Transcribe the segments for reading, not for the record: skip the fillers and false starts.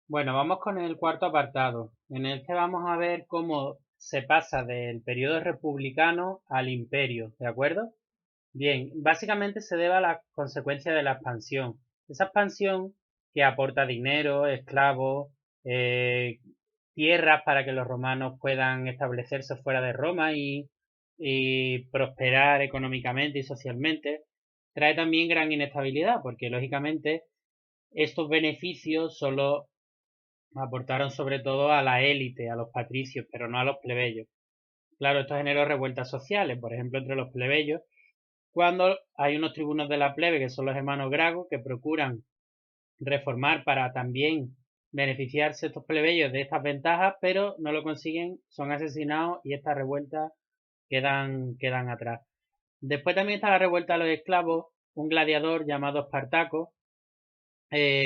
Bueno, vamos con el cuarto apartado, en el que vamos a ver cómo se pasa del periodo republicano al imperio, ¿de acuerdo? Bien, básicamente se debe a la consecuencia de la expansión. Esa expansión que aporta dinero, esclavos, eh, tierras para que los romanos puedan establecerse fuera de Roma y prosperar económicamente y socialmente, trae también gran inestabilidad, porque lógicamente estos beneficios solo aportaron sobre todo a la élite, a los patricios, pero no a los plebeyos. Claro, esto generó revueltas sociales, por ejemplo, entre los plebeyos, cuando hay unos tribunos de la plebe, que son los hermanos Grago, que procuran reformar para también beneficiarse estos plebeyos de estas ventajas, pero no lo consiguen, son asesinados y estas revueltas quedan atrás. Después también está la revuelta de los esclavos, un gladiador llamado Espartaco,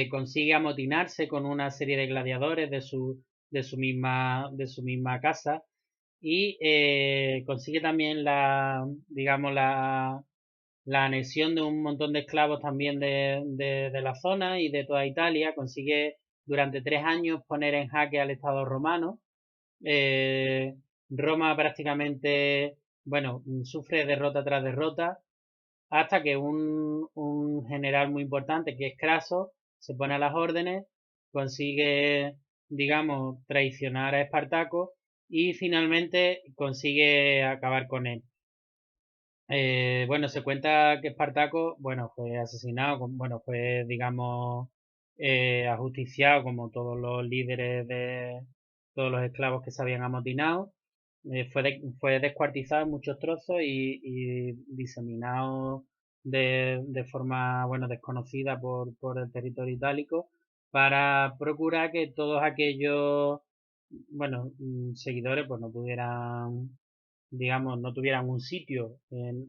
consigue amotinarse con una serie de gladiadores de su misma casa y consigue también digamos, la anexión de un montón de esclavos también de la zona y de toda Italia. Consigue durante 3 años poner en jaque al Estado romano. Eh, Roma prácticamente, bueno, sufre derrota tras derrota hasta que un general muy importante, que es Craso, se pone a las órdenes, consigue, digamos, traicionar a Espartaco y finalmente consigue acabar con él. Bueno, se cuenta que Espartaco, bueno, fue asesinado, bueno, fue, digamos, ajusticiado como todos los líderes de todos los esclavos que se habían amotinado. Fue descuartizado en muchos trozos y diseminado de forma, bueno, desconocida por el territorio itálico para procurar que todos aquellos, bueno, seguidores pues no pudieran, digamos, no tuvieran un sitio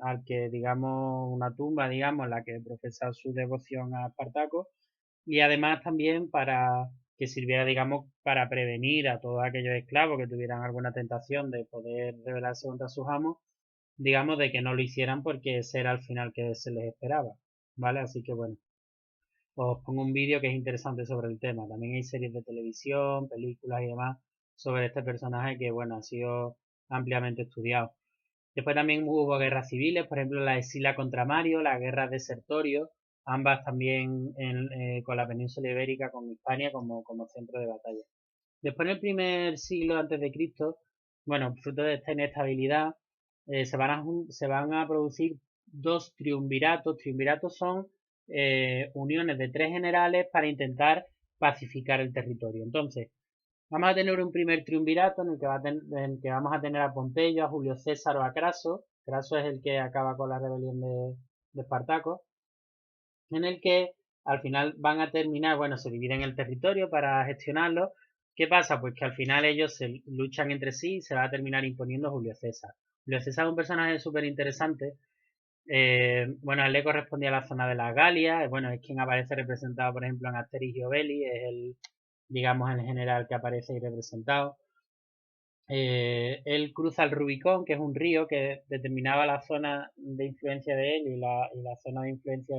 al que, digamos, una tumba, digamos, en la que profesar su devoción a Espartaco y además también para que sirviera, digamos, para prevenir a todos aquellos esclavos que tuvieran alguna tentación de poder rebelarse contra sus amos, digamos, de que no lo hicieran porque ese era el final que se les esperaba, ¿vale? Así que bueno, os pongo un vídeo que es interesante sobre el tema. También hay series de televisión, películas y demás sobre este personaje que, bueno, ha sido ampliamente estudiado. Después también hubo guerras civiles, por ejemplo la de Sila contra Mario, la guerra de Sertorio, ambas también con la península ibérica, con Hispania como centro de batalla. Después en el primer siglo antes de Cristo, bueno, fruto de esta inestabilidad, se van a producir dos triunviratos. Triunviratos son uniones de tres generales para intentar pacificar el territorio. Entonces, vamos a tener un primer triunvirato en el que vamos a tener a Pompeyo, a Julio César o a Craso. Craso es el que acaba con la rebelión de Espartaco, en el que al final van a terminar, bueno, se dividen el territorio para gestionarlo. ¿Qué pasa? Pues que al final ellos se luchan entre sí y se va a terminar imponiendo Julio César. Julio César es un personaje súper interesante. Bueno, a él le correspondía a la zona de la Galia. Bueno, es quien aparece representado, por ejemplo, en Asterix y Obelix. Es el, digamos, el general que aparece ahí representado. Él cruza el Rubicón, que es un río que determinaba la zona de influencia de él y la zona de influencia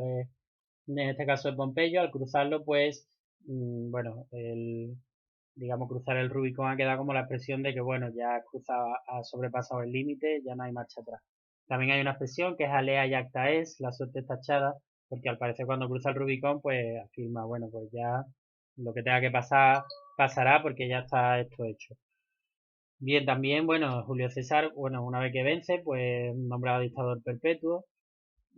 en este caso de Pompeyo. Al cruzarlo, pues, bueno, digamos, cruzar el Rubicón ha quedado como la expresión de que, bueno, ya ha sobrepasado el límite, ya no hay marcha atrás. También hay una expresión que es alea yacta es, la suerte está echada, porque al parecer cuando cruza el Rubicón, pues afirma, bueno, pues ya lo que tenga que pasar, pasará porque ya está esto hecho. Bien, también, bueno, Julio César, bueno, una vez que vence, pues nombrado dictador perpetuo,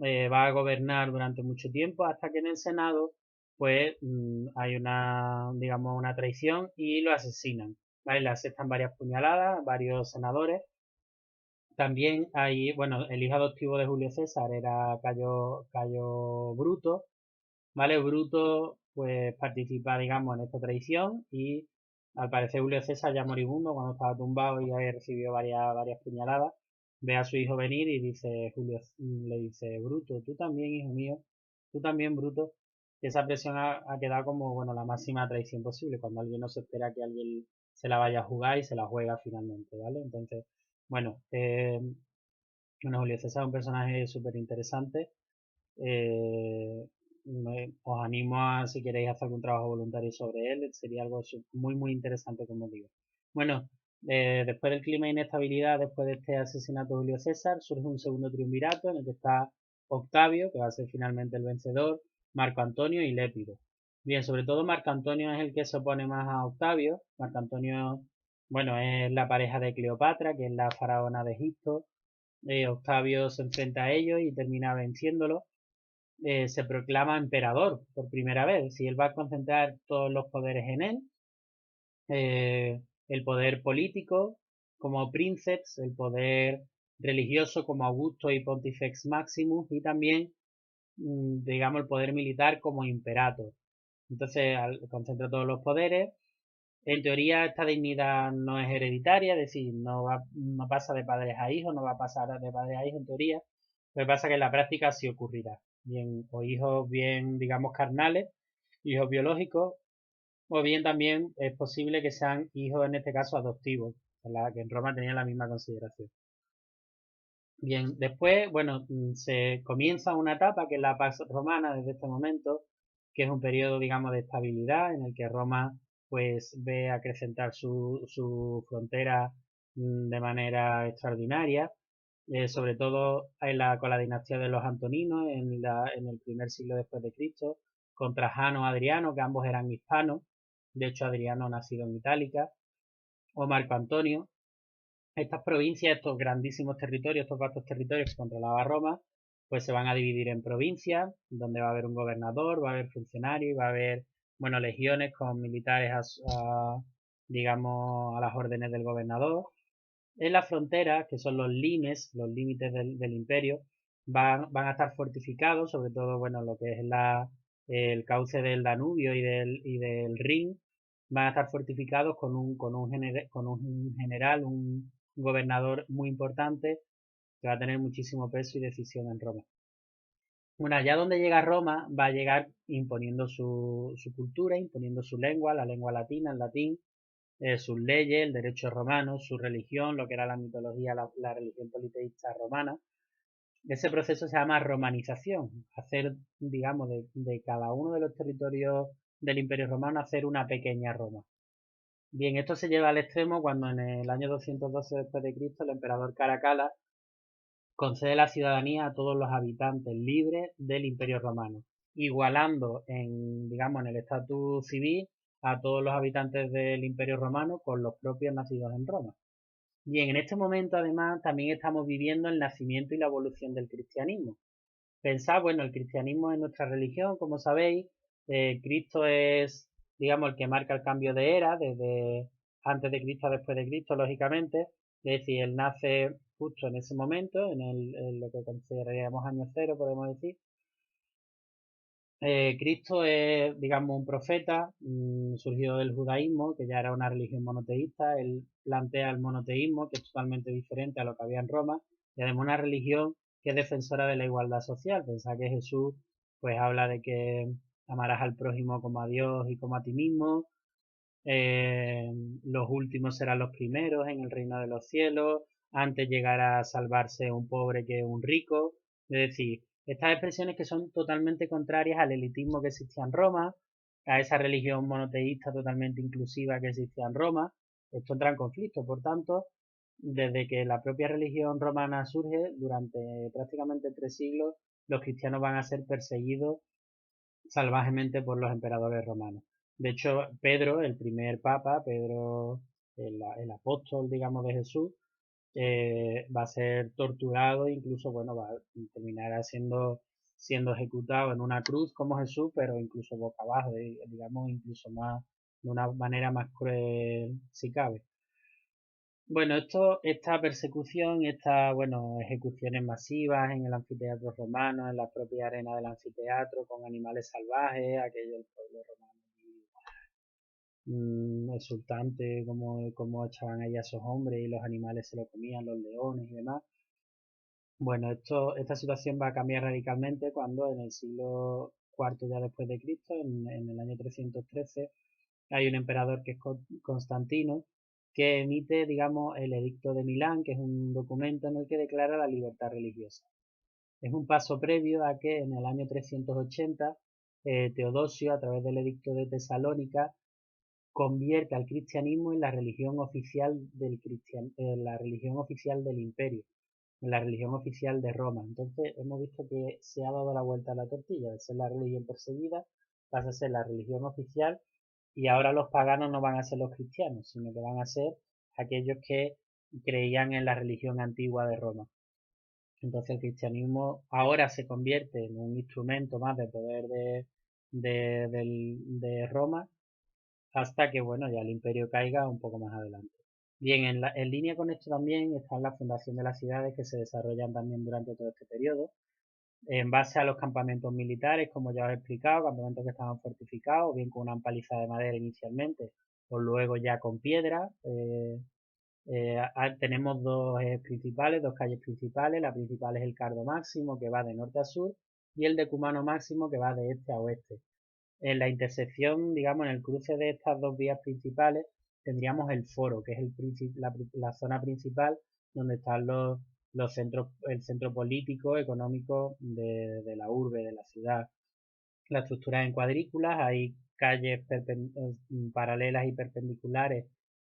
va a gobernar durante mucho tiempo hasta que en el Senado, pues hay digamos, una traición y lo asesinan, ¿vale? Le aceptan varias puñaladas, varios senadores. También hay, bueno, el hijo adoptivo de Julio César era Cayo Bruto, ¿vale? Bruto, pues participa, digamos, en esta traición y al parecer Julio César ya moribundo cuando estaba tumbado y había recibido varias puñaladas, ve a su hijo venir y le dice, Bruto, tú también, hijo mío, tú también, Bruto. Y esa presión ha quedado como, bueno, la máxima traición posible, cuando alguien no se espera que alguien se la vaya a jugar y se la juega finalmente, ¿vale? Entonces, bueno, bueno, Julio César es un personaje súper interesante. os animo a, si queréis hacer algún trabajo voluntario sobre él, sería algo muy, muy interesante, como digo. Bueno, después del clima de inestabilidad, después de este asesinato de Julio César, surge un segundo triunvirato en el que está Octavio, que va a ser finalmente el vencedor, Marco Antonio y Lépido. Bien, sobre todo Marco Antonio es el que se opone más a Octavio. Marco Antonio, bueno, es la pareja de Cleopatra, que es la faraona de Egipto. Octavio se enfrenta a ellos y termina venciéndolo. Se proclama emperador por primera vez. Si él va a concentrar todos los poderes en él, el poder político como Princeps, el poder religioso como Augusto y Pontifex Maximus y también, digamos, el poder militar como Imperator. Entonces, concentra todos los poderes. En teoría, esta dignidad no es hereditaria, es decir, no pasa de padres a hijos, no va a pasar de padres a hijos en teoría. Lo que pasa es que en la práctica sí ocurrirá. Bien, o hijos bien, digamos, carnales, hijos biológicos, o bien también es posible que sean hijos, en este caso, adoptivos, que en Roma tenían la misma consideración. Bien, después, bueno, se comienza una etapa que es la Pax Romana desde este momento, que es un periodo, digamos, de estabilidad en el que Roma pues ve acrecentar su frontera de manera extraordinaria, sobre todo con la dinastía de los Antoninos en el primer siglo después de Cristo, con Trajano Adriano, que ambos eran hispanos, de hecho Adriano nacido en Itálica, o Marco Antonio. Estas provincias, estos grandísimos territorios, estos vastos territorios que controlaba Roma, pues se van a dividir en provincias, donde va a haber un gobernador, va a haber funcionarios, va a haber, bueno, legiones con militares digamos, a las órdenes del gobernador. En las fronteras, que son los limes, los límites del imperio, van a estar fortificados, sobre todo, bueno, lo que es el cauce del Danubio y del Rin, van a estar fortificados con un general, un gobernador muy importante que va a tener muchísimo peso y decisión en Roma. Bueno, allá donde llega Roma, va a llegar imponiendo su cultura, imponiendo su lengua, la lengua latina, el latín, sus leyes, el derecho romano, su religión, lo que era la mitología, la religión politeísta romana. Ese proceso se llama romanización, hacer, digamos, de cada uno de los territorios del Imperio Romano, hacer una pequeña Roma. Bien, esto se lleva al extremo cuando en el año 212 después de Cristo el emperador Caracalla concede la ciudadanía a todos los habitantes libres del Imperio Romano, igualando digamos, en el estatus civil a todos los habitantes del Imperio Romano con los propios nacidos en Roma. Bien, en este momento además también estamos viviendo el nacimiento y la evolución del cristianismo. Pensad, bueno, el cristianismo es nuestra religión, como sabéis. Cristo es, digamos, el que marca el cambio de era, desde antes de Cristo a después de Cristo, lógicamente. Es decir, él nace justo en ese momento, en lo que consideraríamos año cero, podemos decir. Cristo es, digamos, un profeta, surgido del judaísmo, que ya era una religión monoteísta. Él plantea el monoteísmo, que es totalmente diferente a lo que había en Roma, y además una religión que es defensora de la igualdad social. Pensá que Jesús, pues, habla de que amarás al prójimo como a Dios y como a ti mismo. eh, los últimos serán los primeros en el reino de los cielos. Antes llegará a salvarse un pobre que un rico. Es decir, estas expresiones que son totalmente contrarias al elitismo que existía en Roma, a esa religión monoteísta totalmente inclusiva que existía en Roma. Esto entra en conflicto, por tanto, desde que la propia religión romana surge, durante prácticamente 3 siglos, los cristianos van a ser perseguidos salvajemente por los emperadores romanos. De hecho, Pedro, el primer papa, Pedro, el apóstol, digamos, de Jesús, va a ser torturado, incluso, bueno, va a terminar siendo ejecutado en una cruz como Jesús, pero incluso boca abajo, digamos, incluso más, de una manera más cruel, si cabe. Bueno, esta persecución, estas, bueno, ejecuciones masivas en el anfiteatro romano, en la propia arena del anfiteatro, con animales salvajes, aquello del pueblo romano exultante, como echaban ahí a esos hombres y los animales se lo comían, los leones y demás. Bueno, esta situación va a cambiar radicalmente cuando en el siglo IV ya después de Cristo, en el año 313, hay un emperador que es Constantino, que emite, digamos, el Edicto de Milán, que es un documento en el que declara la libertad religiosa. Es un paso previo a que en el año 380 Teodosio, a través del edicto de Tesalónica, convierte al cristianismo en la religión oficial la religión oficial del imperio, en la religión oficial de Roma. Entonces hemos visto que se ha dado la vuelta a la tortilla, de ser la religión perseguida, pasa a ser la religión oficial, y ahora los paganos no van a ser los cristianos, sino que van a ser aquellos que creían en la religión antigua de Roma. Entonces el cristianismo ahora se convierte en un instrumento más de poder de Roma, hasta que, bueno, ya el imperio caiga un poco más adelante. Bien, en línea con esto también está la fundación de las ciudades, que se desarrollan también durante todo este periodo, en base a los campamentos militares, como ya os he explicado, campamentos que estaban fortificados, bien con una paliza de madera inicialmente, o luego ya con piedra. Tenemos dos principales, dos calles principales. La principal es el Cardo Máximo, que va de norte a sur, y el Decumano Máximo, que va de este a oeste. En la intersección, digamos, en el cruce de estas dos vías principales, tendríamos el foro, que es la zona principal donde están los centros, el centro político, económico de la urbe, de la ciudad. La estructura es en cuadrículas, hay calles paralelas y perpendiculares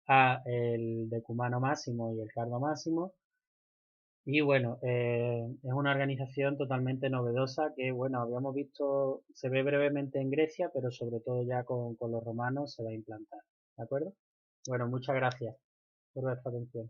a el Decumano Máximo y el Cardo Máximo. Y bueno, es una organización totalmente novedosa que, bueno, habíamos visto, se ve brevemente en Grecia, pero sobre todo ya con los romanos se va a implantar. ¿De acuerdo? Bueno, muchas gracias por vuestra atención.